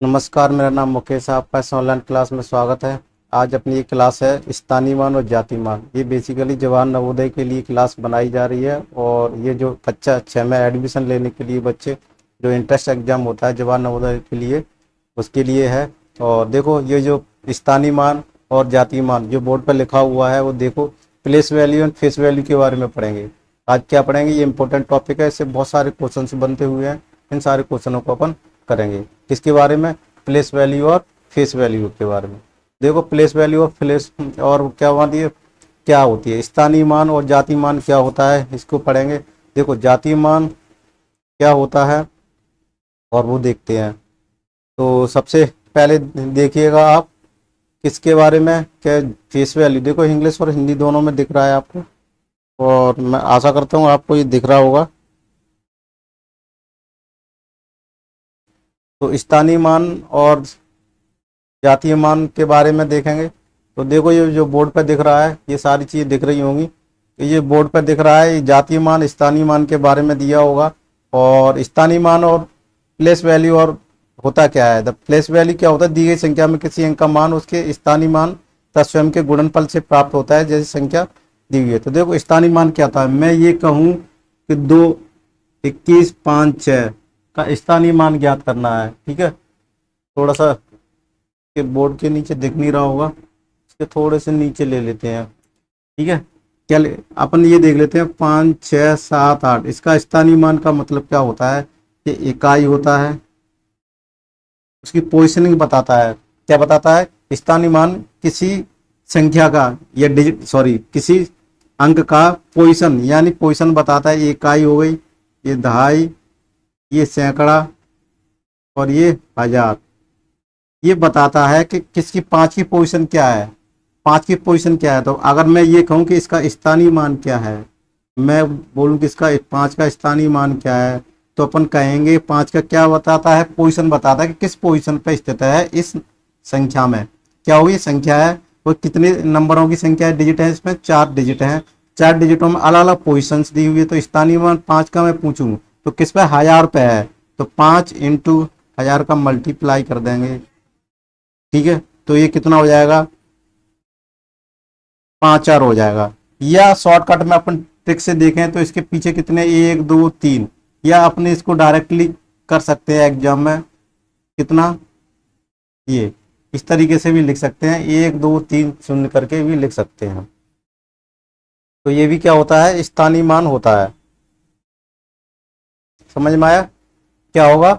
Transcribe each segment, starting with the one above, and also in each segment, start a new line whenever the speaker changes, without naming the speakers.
नमस्कार, मेरा नाम मुकेश है। आपका इस ऑनलाइन क्लास में स्वागत है। आज अपनी ये क्लास है स्थानीय मान और जाति मान। ये बेसिकली जवाहर नवोदय के लिए क्लास बनाई जा रही है और ये जो कक्षा 6 में एडमिशन लेने के लिए बच्चे जो इंट्रेंस एग्जाम होता है जवाहर नवोदय के लिए, उसके लिए है। और देखो ये जो स्थानीय मान और जातीय मान जो बोर्ड पर लिखा हुआ है वो देखो, place value and face value के बारे में पढ़ेंगे। आज क्या पढ़ेंगे, ये इंपॉर्टेंट टॉपिक है, इससे बहुत सारे क्वेश्चन बनते हुए हैं। इन सारे क्वेश्चनों को अपन करेंगे। किसके बारे में? प्लेस वैल्यू और फेस वैल्यू के बारे में। देखो प्लेस वैल्यू और प्लेस और क्या होती है, क्या होती है स्थानीय मान और जातीय मान क्या होता है, इसको पढ़ेंगे। देखो जातीय मान क्या होता है और वो देखते हैं। तो सबसे पहले देखिएगा आप किसके बारे में, क्या फेस वैल्यू। देखो इंग्लिश और हिंदी दोनों में दिख रहा है आपको, और मैं आशा करता हूँ आपको ये दिख रहा होगा। तो स्थानीय मान और जातीय मान के बारे में देखेंगे। तो देखो ये जो बोर्ड पर दिख रहा है, ये सारी चीज़ें दिख रही होंगी। तो ये बोर्ड पर दिख रहा है, ये जातीय मान स्थानीय मान के बारे में दिया होगा। और स्थानीय मान और प्लेस वैल्यू और होता क्या है, द प्लेस वैल्यू क्या होता है, दी गई संख्या में किसी अंक का मान उसके स्थानीय मान तथा स्वयं के गुणनफल से प्राप्त होता है, जैसी संख्या दी हुई है। तो देखो स्थानीय मान क्या होता है, मैं ये कहूँ कि 2, 21, 5, 6 का स्थानीय मान ज्ञात करना है। ठीक है, थोड़ा सा के बोर्ड के नीचे दिख नहीं रहा होगा, इसके थोड़े से नीचे ले लेते हैं। ठीक है, अपन ये देख लेते हैं 5, 6, 7, 8, इसका स्थानीय मान का मतलब क्या होता है, ये इकाई होता है। उसकी पोजिशनिंग बताता है। क्या बताता है? स्थानीय मान किसी संख्या का या डिजिट किसी अंक का पोजिशन, यानी पोजिशन बताता है। ये इकाई हो गई, ये दहाई, ये सैकड़ा और ये हजार। ये बताता है कि किसकी पाँच की पोजीशन क्या है, पाँच की पोजीशन क्या है। तो अगर मैं ये कहूँ कि इसका स्थानीय मान क्या है, मैं बोलूँ कि इसका पाँच का स्थानीय मान क्या है, तो अपन कहेंगे पाँच का क्या बताता है, पोजीशन बताता है कि किस पोजीशन पे स्थित है इस संख्या में। क्या होगी संख्या है, वो कितने नंबरों की संख्या है, डिजिट है, इसमें 4 डिजिट है। 4 डिजिटों में अलग अलग पोजिशन दी हुई है। तो स्थानीय मान पाँच का मैं पूछूं तो किस पे, हजार पे है, तो 5 इंटू हजार का मल्टीप्लाई कर देंगे। ठीक है, तो ये कितना हो जाएगा, 5 4 हो जाएगा। या शॉर्टकट में अपन ट्रिक से देखें तो इसके पीछे कितने, 1 2 3, या अपने इसको डायरेक्टली कर सकते हैं एग्जाम में, कितना, ये इस तरीके से भी लिख सकते हैं, 1 2 3 शून्य करके भी लिख सकते हैं। तो ये भी क्या होता है, स्थानीय मान होता है। समझ में आया? क्या होगा,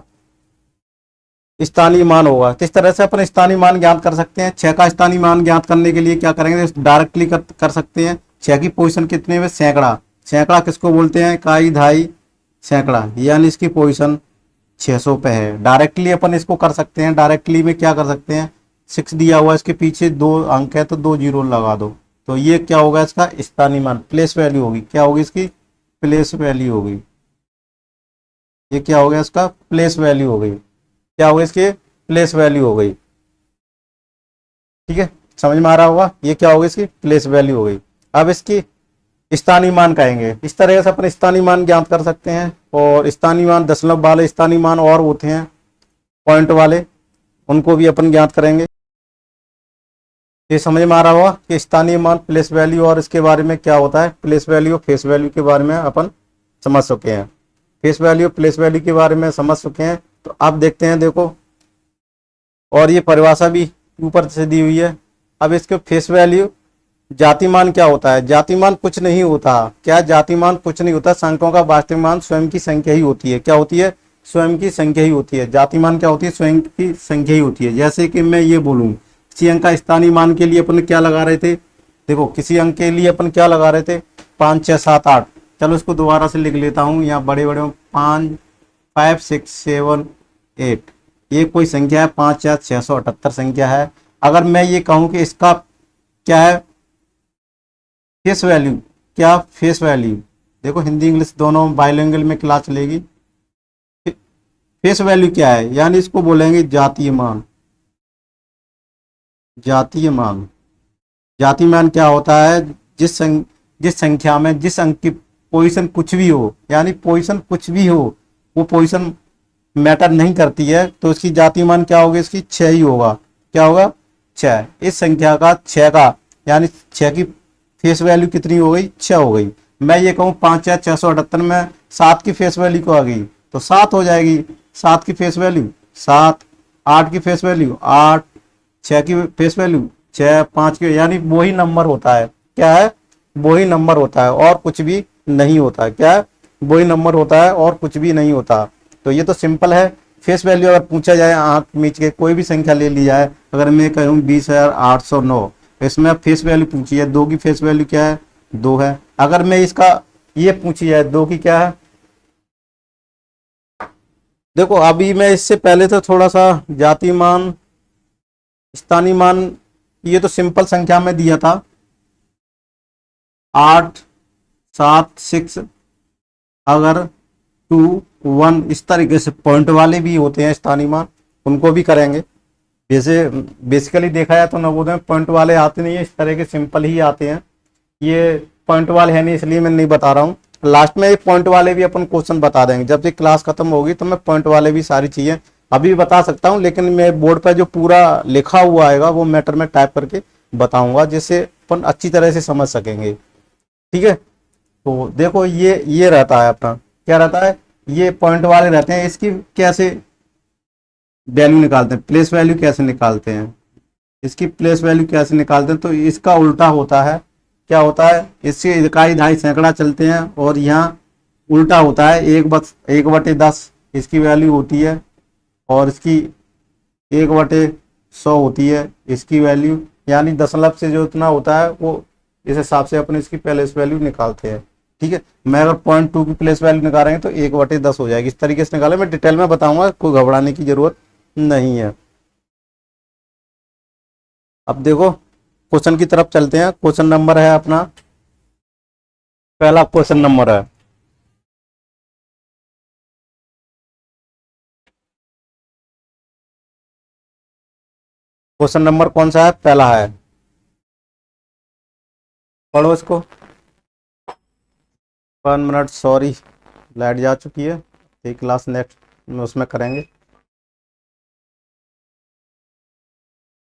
स्थानीय मान होगा। किस तरह से अपन स्थानीय मान ज्ञात कर सकते हैं, 6 का स्थानीय मान ज्ञात करने के लिए क्या करेंगे, डायरेक्टली कर सकते हैं। 6 की पोजीशन कितने में, सैकड़ा। सैकड़ा किसको बोलते हैं, इकाई, दहाई, सैकड़ा, यानी इसकी पोजीशन 600 पे है। डायरेक्टली अपन इसको कर सकते हैं। डायरेक्टली में क्या कर सकते हैं, 6 दिया हुआ है, इसके पीछे 2 अंक है तो 2 जीरो लगा दो। तो ये क्या होगा, इसका स्थानीय मान, प्लेस वैल्यू होगी। क्या होगी इसकी, प्लेस वैल्यू होगी। ये क्या हो गया, इसका प्लेस वैल्यू हो गई। क्या हो गई, इसकी प्लेस वैल्यू हो गई। ठीक है, समझ में आ रहा होगा, ये क्या होगी, इसकी प्लेस वैल्यू हो गई। अब इसकी स्थानीय मान कहेंगे। इस तरह से अपन स्थानीय मान ज्ञात कर सकते हैं। और स्थानीय मान दशमलव वाले स्थानीय मान और होते हैं, पॉइंट वाले, उनको भी अपन ज्ञात करेंगे। ये समझ में आ रहा होगा कि स्थानीय मान, प्लेस वैल्यू और इसके बारे में क्या होता है, प्लेस वैल्यू और फेस वैल्यू के बारे में अपन समझ चुके हैं। फेस वैल्यू प्लेस वैल्यू के बारे में समझ चुके हैं। तो अब देखते हैं, देखो, और ये परिभाषा भी ऊपर से दी हुई है। अब इसके फेस वैल्यू, जातिमान क्या होता है, जातिमान कुछ नहीं होता। क्या, जातिमान कुछ नहीं होता, संख्याओं का वास्तविक मान स्वयं की संख्या ही होती है। क्या होती है, स्वयं की संख्या ही होती है। जातिमान क्या होती है, स्वयं की संख्या ही होती है। जैसे कि मैं ये बोलूं, किसी अंक का स्थानीय मान के लिए अपन क्या लगा रहे थे, देखो किसी अंक के लिए अपन क्या लगा रहे थे, 5 6 7 8। चलो इसको दोबारा से लिख लेता हूँ, यहाँ बड़े बड़े 5 5 6 7 8, ये कोई संख्या है, 5 4 678 संख्या है। अगर मैं ये कहूँ कि इसका क्या है, फेस वैल्यू, क्या फेस वैल्यू, देखो हिंदी इंग्लिश दोनों बाइलिंगुअल में क्लास चलेगी। फेस वैल्यू क्या है, यानी इसको बोलेंगे जातीय मान। जातीय मान, जातीय मान क्या होता है, जिस संख्या में जिस अंक की पोजीशन कुछ भी हो, यानी पोजीशन कुछ भी हो, वो पोजीशन मैटर नहीं करती है, तो इसकी जाति मान क्या होगी, इसकी 6 ही होगा। क्या होगा, 6। इस संख्या का 6 का यानी 6 की फेस वैल्यू कितनी हो गई, 6 हो गई। मैं ये कहूँ 5 या 678 में 7 की फेस वैल्यू को आ गई तो 7 हो जाएगी। 7 की फेस वैल्यू 7, 8 की फेस वैल्यू 8, 6 की फेस वैल्यू 6, 5 की, यानी वही नंबर होता है। क्या है, वही नंबर होता है और कुछ भी नहीं होता है। क्या है, वही नंबर होता है और कुछ भी नहीं होता। तो ये तो सिंपल है। फेस वैल्यू अगर पूछा जाए, आंख मीच के कोई भी संख्या ले ली जाए, अगर मैं कहूँ 20,809, इसमें फेस वैल्यू पूछी है, 2 की फेस वैल्यू क्या है, 2 है। अगर मैं इसका ये पूछी जाए 2 की क्या है, देखो अभी मैं इससे पहले तो थोड़ा सा जाति मान स्थानीय मान, ये तो सिंपल संख्या में दिया था 8, 7, 6, अगर 2, 1, इस तरीके से पॉइंट वाले भी होते हैं स्थानीय मान, उनको भी करेंगे। जैसे बेसिकली देखा जाए तो नवोदय में पॉइंट वाले आते नहीं है, इस तरह के सिंपल ही आते हैं। ये पॉइंट वाले है नहीं, इसलिए मैं नहीं बता रहा हूँ। लास्ट में ये पॉइंट वाले भी अपन क्वेश्चन बता देंगे, जब ये क्लास खत्म होगी तो मैं पॉइंट वाले भी सारी चीजें अभी बता सकता हूँ, लेकिन मैं बोर्ड पर जो पूरा लिखा हुआ आएगा वो मैटर में टाइप करके बताऊंगा, जिससे अपन अच्छी तरह से समझ सकेंगे। ठीक है, तो देखो ये रहता है अपना, क्या रहता है, ये पॉइंट वाले रहते हैं। इसकी कैसे वैल्यू निकालते हैं, प्लेस वैल्यू कैसे निकालते हैं, इसकी प्लेस वैल्यू कैसे निकालते हैं, तो इसका उल्टा होता है। क्या होता है, इससे इकाई दहाई सैकड़ा चलते हैं और यहाँ उल्टा होता है, 1/10 इसकी वैल्यू होती है और इसकी 1/100 होती है इसकी वैल्यू, यानी दशमलव से जो इतना होता है वो इस हिसाब से अपन इसकी प्लेस वैल्यू निकालते हैं। ठीक है, मैं अगर 0.2 की प्लेस वैल्यू निकालेंगे तो 1/10 हो जाएगी। इस तरीके से निकाले, मैं डिटेल में बताऊंगा, कोई घबराने की जरूरत नहीं है। अब देखो क्वेश्चन की तरफ चलते हैं। क्वेश्चन नंबर है अपना, पहला क्वेश्चन नंबर है, क्वेश्चन नंबर कौन सा है, पहला है, पढ़ो इसको। 1 मिनट, सॉरी लाइट जा चुकी है, एक क्लास नेक्स्ट में उसमें करेंगे।